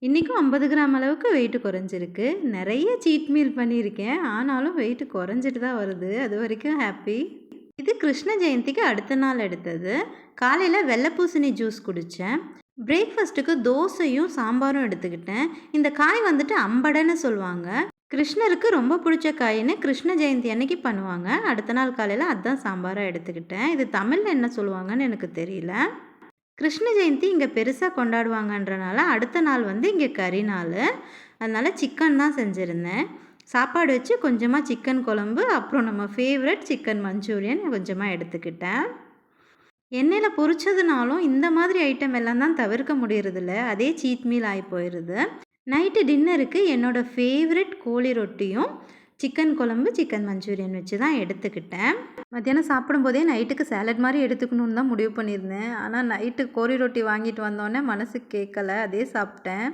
இன்றைக்கும் 50 கிராம் அளவுக்கு வெயிட் குறைஞ்சிருக்கு. நிறைய சீட் மீல் பண்ணியிருக்கேன். ஆனாலும் வெயிட் குறைஞ்சிட்டு தான் வருது. அது வரைக்கும் ஹாப்பி. இது கிருஷ்ண ஜெயந்திக்கு அடுத்த நாள் எடுத்தது. காலையில் வெள்ளை பூசணி ஜூஸ் குடித்தேன். பிரேக்ஃபாஸ்ட்டுக்கு தோசையும் சாம்பாரும் எடுத்துக்கிட்டேன். இந்த காய் வந்துட்டு அம்படைன்னு சொல்லுவாங்க. கிருஷ்ணருக்கு ரொம்ப பிடிச்ச காயின்னு கிருஷ்ண ஜெயந்தி அன்னைக்கு பண்ணுவாங்க. அடுத்த நாள் காலையில் அதுதான் சாம்பாராக எடுத்துக்கிட்டேன். இது தமிழில் என்ன சொல்லுவாங்கன்னு எனக்கு தெரியல. கிருஷ்ண ஜெயந்தி இங்கே பெருசாக கொண்டாடுவாங்கன்றனால அடுத்த நாள் வந்து இங்கே கறி நாள். அதனால் சிக்கன் தான் செஞ்சுருந்தேன். சாப்பாடு வச்சு கொஞ்சமாக சிக்கன் குழம்பு, அப்புறம் நம்ம ஃபேவரட் சிக்கன் மஞ்சூரியன் கொஞ்சமாக எடுத்துக்கிட்டேன். எண்ணெயில் பொரிச்சதுனாலும் இந்த மாதிரி ஐட்டம் எல்லாம் தான் தவிர்க்க முடியறதில்ல. அதே சீட் மீல் ஆகி போயிடுது. நைட்டு டின்னருக்கு என்னோடய ஃபேவரட் கோழி ரொட்டியும் சிக்கன் குழம்பு, சிக்கன் மஞ்சூரியன் வச்சு தான் எடுத்துக்கிட்டேன். மத்தியானம் சாப்பிடும்போதே நைட்டுக்கு சேலட் மாதிரி எடுத்துக்கணுன்னு தான் முடிவு பண்ணியிருந்தேன். ஆனால் நைட்டு கோழி ரொட்டி வாங்கிட்டு வந்தோடனே மனசுக்கு கேட்கல, அதே சாப்பிட்டேன்.